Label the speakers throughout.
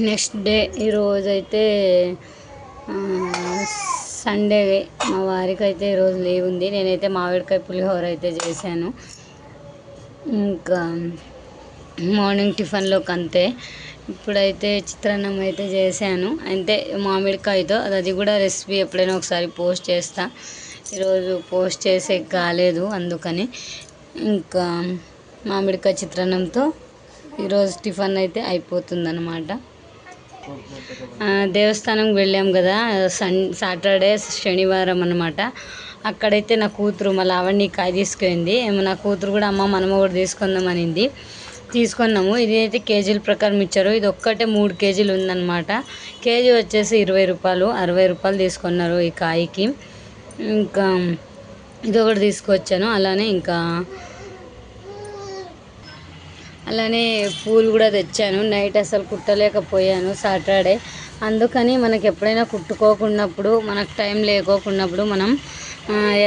Speaker 1: Next day ఈరోజైతే Sunday, మా వారికి అయితే ఈరోజు లీవ్ ఉంది. నేనైతే మామిడికాయ పులిహోర అయితే చేశాను. ఇంకా మార్నింగ్ టిఫిన్లోకి అంతే. ఇప్పుడైతే చిత్రాన్నం అయితే చేశాను, అంటే మామిడికాయతో. అది కూడా రెసిపీ ఎప్పుడైనా ఒకసారి పోస్ట్ చేస్తా. ఈరోజు పోస్ట్ చేసే కాలేదు, అందుకని ఇంకా మామిడికాయ చిత్రాన్నంతో ఈరోజు టిఫిన్ అయితే అయిపోతుందన్నమాట. దేవస్థానంకి వెళ్ళాం కదా, సాటర్డే శనివారం అన్నమాట. అక్కడైతే నా కూతురు మా లావణ్య కాయ తీసుకుంది. నా కూతురు కూడా అమ్మ మనము కూడా తీసుకుందాం అనింది. తీసుకున్నాము. ఇది అయితే కేజీల ప్రకారం ఇచ్చారు. ఇది ఒక్కటే 3 కేజీలు ఉందన్నమాట. కేజీ వచ్చేసి 20 రూపాయలు, 60 రూపాయలు తీసుకున్నారు ఈ కాయకి. ఇంకా ఇది ఒకటి తీసుకొచ్చాను. అలానే పూలు కూడా తెచ్చాను. నైట్ అసలు కుట్టలేకపోయాను సాటర్డే, అందుకని మనకి ఎప్పుడైనా కుట్టుకోకున్నప్పుడు, మనకు టైం లేకోకున్నప్పుడు మనం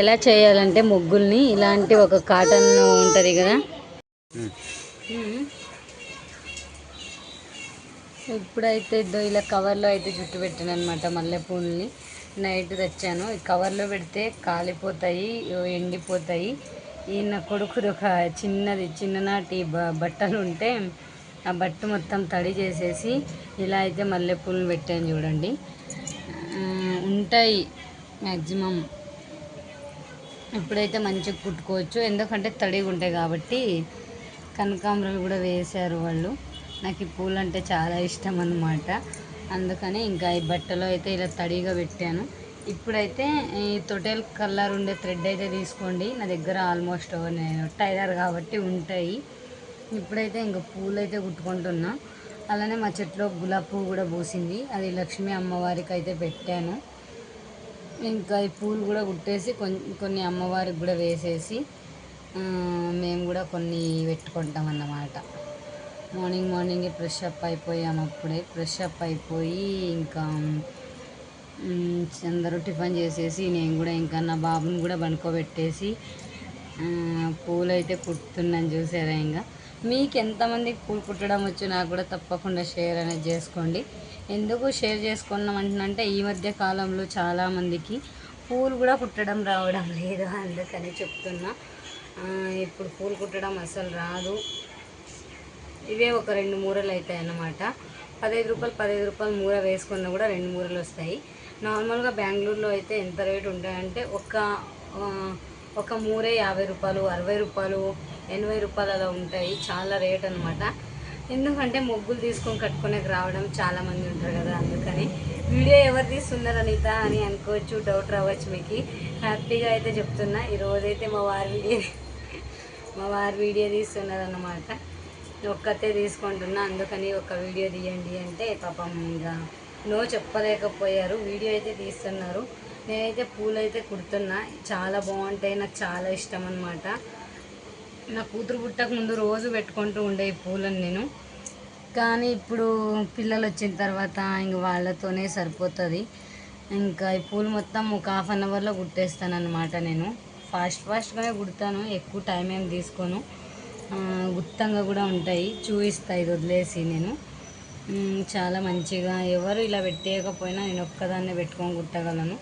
Speaker 1: ఎలా చేయాలంటే ముగ్గుల్ని ఇలాంటి ఒక కాటన్ ఉంటుంది కదా, ఇప్పుడైతే ఇలా కవర్లో అయితే జుట్టు పెట్టాను అనమాట. మల్లెపూలని నైట్ తెచ్చాను. ఈ కవర్లో పెడితే కాలిపోతాయి, ఎండిపోతాయి. ఈయన కొడుకుది ఒక చిన్ననాటి బట్టలు ఉంటే ఆ బట్ట మొత్తం తడి చేసేసి ఇలా అయితే మల్లెపూలను పెట్టాను చూడండి. ఉంటాయి మ్యాక్సిమం. ఇప్పుడైతే మంచిగా కుట్టుకోవచ్చు, ఎందుకంటే తడిగా ఉంటాయి కాబట్టి. కనకాంబరాలు కూడా వేశారు వాళ్ళు. నాకు ఈ పూలు అంటే చాలా ఇష్టం అన్నమాట, అందుకని ఇంకా ఈ బట్టలో అయితే ఇలా తడిగా పెట్టాను. ఇప్పుడైతే ఈ తొటేల్ కలర్ ఉండే థ్రెడ్ అయితే తీసుకోండి. నా దగ్గర ఆల్మోస్ట్ నేను టైలర్ కాబట్టి ఉంటాయి. ఇప్పుడైతే ఇంకా పూలు అయితే కుట్టుకుంటున్నా. అలానే మా చెట్లో గులాబీ పువ్వు కూడా పూసింది, అది లక్ష్మీ అమ్మవారికి అయితే పెట్టాను. ఇంకా ఈ పూలు కూడా కుట్టేసి కొన్ని అమ్మవారికి కూడా వేసేసి మేము కూడా కొన్ని పెట్టుకుంటాం అన్నమాట. మార్నింగే ఫ్రెష్ అప్ అయిపోయాము. అప్పుడే ఫ్రెష్ అప్ అయిపోయి ఇంకా అందరూ టిఫిన్ చేసేసి నేను కూడా ఇంకా నా బాబుని కూడా పడుకోబెట్టేసి పూలు అయితే కుట్టుతున్నాను. చూసారా? ఇంకా మీకు ఎంతమందికి పూలు కుట్టడం వచ్చు నాకు కూడా తప్పకుండా షేర్ అనేది చేసుకోండి. ఎందుకు షేర్ చేసుకున్నాం అంటున్నంటే, ఈ మధ్య కాలంలో చాలామందికి పూలు కూడా కుట్టడం రావడం లేదు, అందుకని చెప్తున్నా. ఇప్పుడు పూలు కుట్టడం అసలు రాదు. ఇవే ఒక 2 మూరలు అవుతాయి అన్నమాట. 15 రూపాయలు మూర వేసుకున్నా కూడా 2 మూరలు వస్తాయి. నార్మల్గా బెంగళూరులో అయితే ఎంత రేటు ఉంటాయంటే ఒక మూరే 50 రూపాయలు, 60 రూపాయలు, 80 రూపాయలు అలా ఉంటాయి. చాలా రేట్ అనమాట. ఎందుకంటే ముగ్గులు తీసుకొని కట్టుకునేకి రావడం చాలామంది ఉంటారు కదా, అందుకని. వీడియో ఎవరు తీస్తున్నారు అనిత అని అనుకోవచ్చు, డౌట్ రావచ్చు మీకు. హ్యాపీగా అయితే చెప్తున్నా, ఈరోజైతే మా వారి వీడియో తీస్తున్నారన్నమాట. ఒక్కతే తీసుకుంటున్నా, అందుకని ఒక వీడియో తీయండి అంటే పాపం ఇంకా నో చెప్పలేకపోయారు. వీడియో అయితే తీస్తున్నారు. నేనైతే పూలు అయితే కుడుతున్నా. చాలా బాగుంటాయి, నాకు చాలా ఇష్టం అన్నమాట. నా కూతురు పుట్టక ముందు రోజు పెట్టుకుంటూ ఉండే ఈ పూలను నేను. కానీ ఇప్పుడు పిల్లలు వచ్చిన తర్వాత ఇంక వాళ్ళతోనే సరిపోతుంది. ఇంకా ఈ పూలు మొత్తం ఒక ½ అన్ అవర్లో కుట్టేస్తాను అనమాట. నేను ఫాస్ట్గానే కుడతాను, ఎక్కువ టైం ఏం తీసుకోను. గుత్తంగా కూడా ఉంటాయి, చూపిస్తాయి ఇది వదిలేసి. నేను చాలా మంచిగా, ఎవరు ఇలా పెట్టేయకపోయినా నేను ఒక్కదాన్నే పెట్టుకొని కుట్టగలను.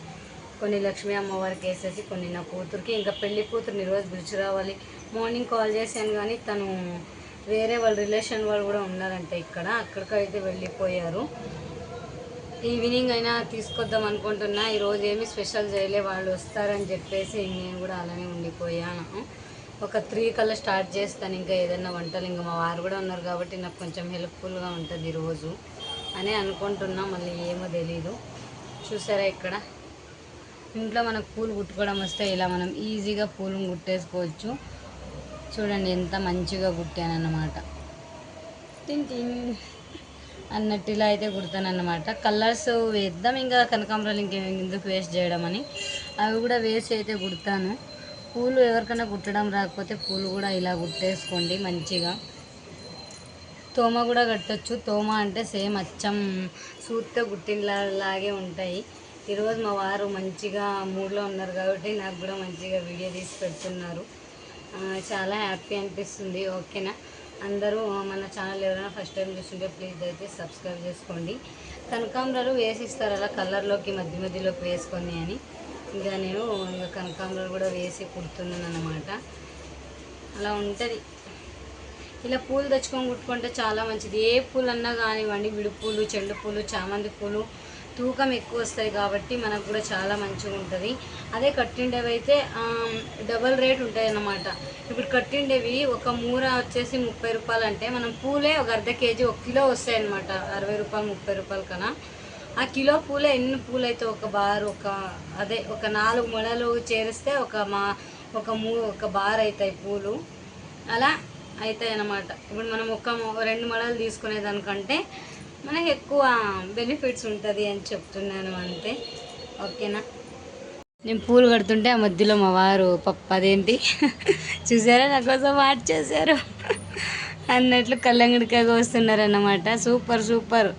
Speaker 1: కొన్ని లక్ష్మీ అమ్మవారికి వేసేసి కొన్ని నా కూతురికి. ఇంకా పెళ్లి కూతురుని ఈరోజు పిలిచి రావాలి. మార్నింగ్ కాల్ చేశాను కానీ తను వేరే వాళ్ళ రిలేషన్ వాళ్ళు కూడా ఉన్నారంటే అక్కడికైతే వెళ్ళిపోయారు. ఈవినింగ్ అయినా తీసుకొద్దాం అనుకుంటున్నా. ఈరోజు ఏమి స్పెషల్ చేయలే, వాళ్ళు వస్తారని చెప్పేసి నేను కూడా అలానే ఉండిపోయాను. ఒక 3 కల్లా స్టార్ట్ చేస్తాను ఇంకా ఏదైనా వంటలు. ఇంకా మా వారు కూడా ఉన్నారు కాబట్టి నాకు కొంచెం హెల్ప్ఫుల్గా ఉంటుంది ఈరోజు అని అనుకుంటున్నా. మళ్ళీ ఏమో తెలీదు. చూసారా, ఇక్కడ ఇంట్లో మనకు పూలు కుట్టుకోవడం వస్తే ఇలా మనం ఈజీగా పూలను కుట్టేసుకోవచ్చు. చూడండి ఎంత మంచిగా కుట్టానన్నమాట. అన్నట్టు ఇలా అయితే కుడతానన్నమాట. కలర్స్ వేద్దాం, ఇంకా కనకాంబరాలు ఇంకెందుకు వేస్ట్ చేయడం అని అవి కూడా వేసి అయితే కుడతాను. పూలు ఎవరికైనా కుట్టడం రాకపోతే పూలు కూడా ఇలా కుట్టేసుకోండి మంచిగా. తోమ కూడా కట్టచ్చు. తోమ అంటే సేమ్ అచ్చం సూత్తో కుట్టినలాగే ఉంటాయి. ఈరోజు మా వారు మంచిగా మూడ్లో ఉన్నారు కాబట్టి నాకు కూడా మంచిగా వీడియో తీసి పెడుతున్నారు. చాలా హ్యాపీ అనిపిస్తుంది. ఓకేనా, అందరూ మన ఛానల్ ఎవరైనా ఫస్ట్ టైం చూస్తుంటే ప్లీజ్ అయితే సబ్స్క్రైబ్ చేసుకోండి. కనకాంబరాలు వేసిస్తారు అలా కలర్లోకి మధ్యలోకి వేసుకొని అని, ఇంకా నేను ఇంకా కనకాంబరాలు కూడా వేసి కుడుతున్నాను అన్నమాట. అలా ఉంటుంది. ఇలా పూలు తెచ్చుకొని కుట్టుకుంటే చాలా మంచిది. ఏ పూలు అన్నా కానివ్వండి, విడిపూలు, చెండు పూలు, చామంతి పూలు తూకం ఎక్కువ వస్తాయి కాబట్టి మనకు కూడా చాలా మంచిగా ఉంటుంది. అదే కట్టిండేవి అయితే డబల్ రేట్ ఉంటాయి అన్నమాట. ఇప్పుడు కట్టిండేవి ఒక మూర వచ్చేసి 30 రూపాయలు అంటే మనం పూలే ఒక అర్ధ కేజీ 1 కిలో వస్తాయి అన్నమాట. 60 రూపాయలు 30 రూపాయల కన్నా ఆ కిలో పూలే ఎన్ని పూలు అయితే ఒక బార్ ఒక 4 మొలలు చేరిస్తే ఒక బార్ అవుతాయి పూలు. అలా అవుతాయి అన్నమాట. ఇప్పుడు మనం 2 మొలలు తీసుకునేదానికంటే మనకి ఎక్కువ బెనిఫిట్స్ ఉంటుంది అని చెప్తున్నాను అంతే. ఓకేనా? నేను పూలు కడుతుంటే ఆ మధ్యలో మా వారు అదేంటి చూసారా నా కోసం వాట్ చేశారు అన్నట్లు కల్లంగడికాయగా వస్తున్నారన్నమాట. సూపర్.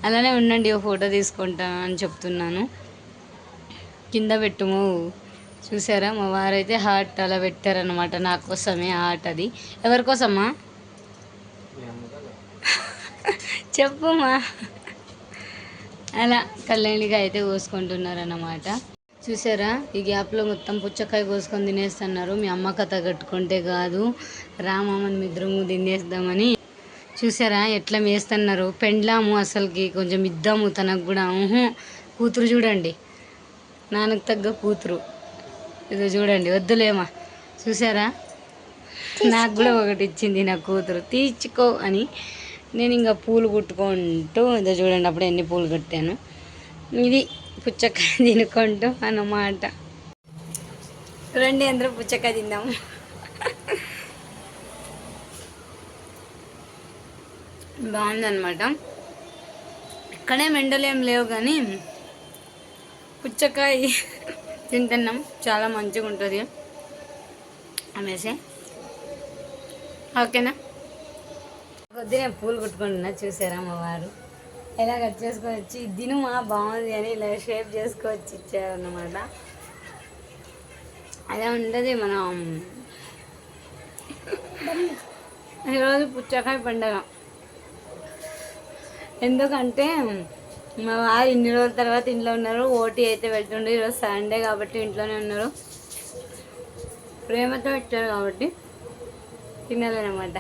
Speaker 1: అలానే ఉండండి, ఓ ఫోటో తీసుకుంటాను అని చెప్తున్నాను. కింద పెట్టుము. చూసారా మా వారైతే హార్ట్ అలా పెట్టారనమాట. నా కోసమే హార్ట్. అది ఎవరి కోసమ్మా చెప్పుమా. అలా కళ్యాణిగా అయితే కోసుకుంటున్నారన్నమాట. చూసారా ఈ గ్యాప్లో మొత్తం పుచ్చకాయ కోసుకొని తినేస్తున్నారు. మీ అమ్మ కథ కట్టుకుంటే కాదు, రామమ్మని మిద్రము తినేద్దామని. చూసారా ఎట్లా మేస్తున్నారు. పెండ్లాము అసలుకి కొంచెం ఇద్దాము తనకు కూడా. కూతురు చూడండి, నాన్నకు తగ్గ కూతురు. ఇదో చూడండి, వద్దులేమా. చూసారా నాకు కూడా ఒకటి ఇచ్చింది నా కూతురు, తీర్చుకో అని. నేను ఇంకా పూలు కుట్టుకుంటూ ఇదో చూడండి అప్పుడు ఎన్ని పూలు కట్టాను. ఇది పుచ్చకాయ తినుకుంటూ అన్నమాట. రండి అందరూ పుచ్చకాయ తిందాము. బాగుందన్నమాట. ఇక్కడే మెండలేం లేవు కానీ పుచ్చకాయ తింటున్నాం, చాలా మంచిగా ఉంటుంది అనేసి. ఓకేనా? కొద్ది నేను పూలు కుట్టుకుంటున్నా. చూసారా మా వారు ఎలా కట్ చేసుకొని వచ్చి దినుమా బాగుంది అని ఇలా షేప్ చేసుకొచ్చి ఇచ్చారన్నమాట. అలా ఉంటుంది మనం ఈరోజు పుచ్చకాయ పండగ. ఎందుకంటే మా వారు ఇన్ని రోజుల తర్వాత ఇంట్లో ఉన్నారు. ఓటీ అయితే వెళ్తుండే. ఈరోజు సండే కాబట్టి ఇంట్లోనే ఉన్నారు. ప్రేమతో ఇచ్చారు కాబట్టి తినాలన్నమాట.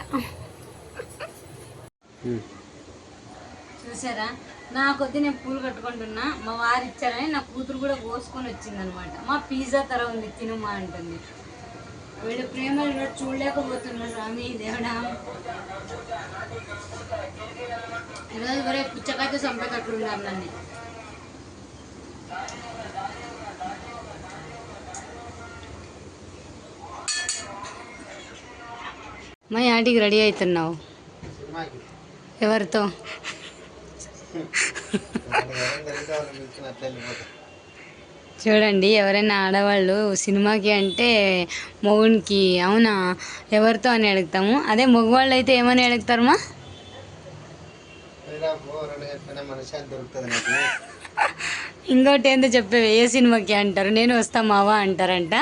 Speaker 1: చూసారా నా కొద్ది నేను పూలు కట్టుకుంటున్నా. మా వారు ఇచ్చారని నా కూతురు కూడా కోసుకొని వచ్చిందనమాట. మా పిజ్జా తర ఉంది తినుమా అంటుంది. వీళ్ళు ప్రేమలు చూడలేకపోతున్నారు. స్వామి దేవుడా, ఈరోజు వరే పుచ్చకాయతో చంపేటట్లున్నారు నన్ను. మా ఆంటీకి రెడీ అవుతున్నావు ఎవరితో? చూడండి ఎవరైనా ఆడవాళ్ళు సినిమాకి అంటే మొగునికి అవునా ఎవరితో అని అడుగుతాము. అదే మగవాళ్ళు అయితే ఏమని అడుగుతారమ్మా? ఇంకోటి ఏందో చెప్పేవి ఏ సినిమాకి అంటారు. నేను వస్తా మావా అంటారంట.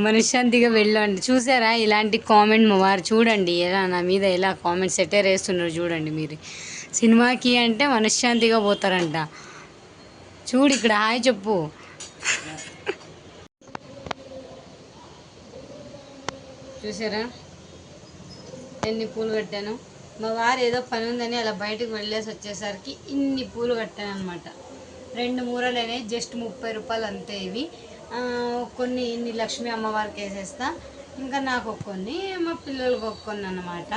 Speaker 1: మనశ్శాంతిగా వెళ్ళండి. చూసారా ఇలాంటి కామెంట్ మా వారు చూడండి ఎలా నా మీద ఎలా కామెంట్ సెటర్ వేస్తున్నారు చూడండి. మీరు సినిమాకి అంటే మనశ్శాంతిగా పోతారంట. చూడు ఇక్కడ హాయ్ చెప్పు. చూసారా ఎన్ని పూలు కట్టాను. మా వారు ఏదో పని ఉందని అలా బయటకు వెళ్ళేసి వచ్చేసరికి ఇన్ని పూలు కట్టాను అనమాట. 2 మూరలనే జస్ట్ 30 రూపాయలు అంతే. ఇవి కొన్ని ఇన్ని లక్ష్మీ అమ్మవారికి వేసేస్తా, ఇంకా నాకు కొన్ని మా పిల్లలకు కొన్ని అన్నమాట.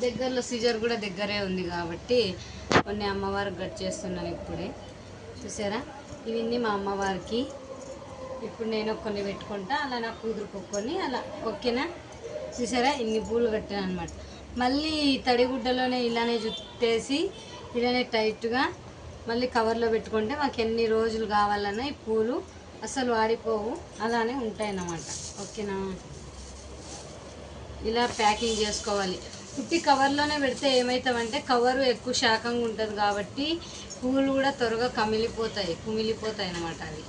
Speaker 1: దగ్గరలో సీజర్ కూడా దగ్గరే ఉంది కాబట్టి కొన్ని అమ్మవారికి కట్ చేస్తున్నాను ఇప్పుడే. చూసారా ఇవన్నీ మా అమ్మవారికి. ఇప్పుడు నేను కొన్ని పెట్టుకుంటా, అలా నా కూతురుకు కొన్ని అలా. ఓకేనా? చూసారా ఇన్ని పూలు కట్టాను అనమాట. మళ్ళీ తడిగుడ్డలోనే ఇలానే చుట్టేసి ఇలానే టైట్గా మళ్ళీ కవర్లో పెట్టుకుంటే మాకు ఎన్ని రోజులు కావాలన్నా ఈ పూలు అసలు వాడిపోవు, అలానే ఉంటాయన్నమాట. ఓకేనా? ఇలా ప్యాకింగ్ చేసుకోవాలి. ఉట్టి కవర్లోనే పెడితే ఏమవుతామంటే కవరు ఎక్కువ శాఖంగా ఉంటుంది కాబట్టి పూలు కూడా త్వరగా కుమిలిపోతాయి అన్నమాట. అవి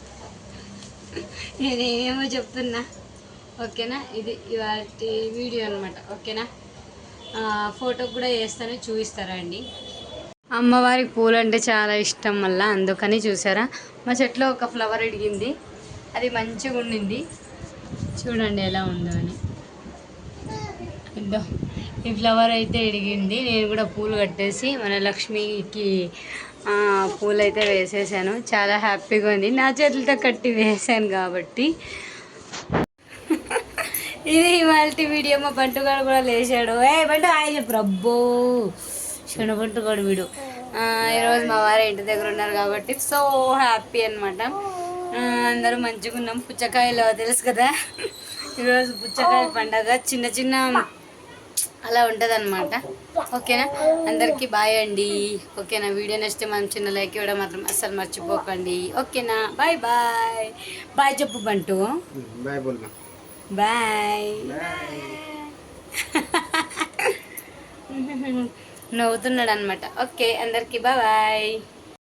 Speaker 1: నేనేమో చెప్తున్నా ఓకేనా, ఇది ఇవాటి వీడియో అనమాట. ఓకేనా, ఫోటో కూడా వేస్తాను, చూపిస్తారా అండి. అమ్మవారికి పూలు అంటే చాలా ఇష్టం వల్ల అందుకని చూసారా మా చెట్లో ఒక ఫ్లవర్ ఎడిగింది, అది మంచిగా ఉండింది. చూడండి ఎలా ఉందో అని. ఇద్దో ఈ ఫ్లవర్ అయితే ఎడిగింది. నేను కూడా పూలు కట్టేసి మన లక్ష్మికి పూలు అయితే వేసేసాను. చాలా హ్యాపీగా ఉంది, నా చేతులతో కట్టి వేసాను కాబట్టి. ఇది ఇవాళ వీడియో. మా బంటుగాడు కూడా లేచాడు. బంటు హాయ్ చెప్పు రబ్బో, బంటుగాడు వీడు. ఈరోజు మా వారి ఇంటి దగ్గర ఉన్నారు కాబట్టి సో హ్యాపీ అనమాట. అందరూ మంచిగా ఉన్నాం. పుచ్చకాయలు తెలుసు కదా, ఈరోజు పుచ్చకాయల పండగ. చిన్న చిన్న అలా ఉంటుంది అనమాట. ఓకేనా, అందరికీ బాయ్ అండి. ఓకేనా, వీడియో నచ్చితే మనం చిన్న లైక్ ఇవ్వడం మాత్రం అస్సలు మర్చిపోకండి. ఓకేనా, బాయ్ బాయ్. బాయ్ చెప్పు బంటు. బాయ్ బోల్మా. బాయ్. నవ్వుతున్నాడు అనమాట. ఓకే, అందరికీ బాయ్.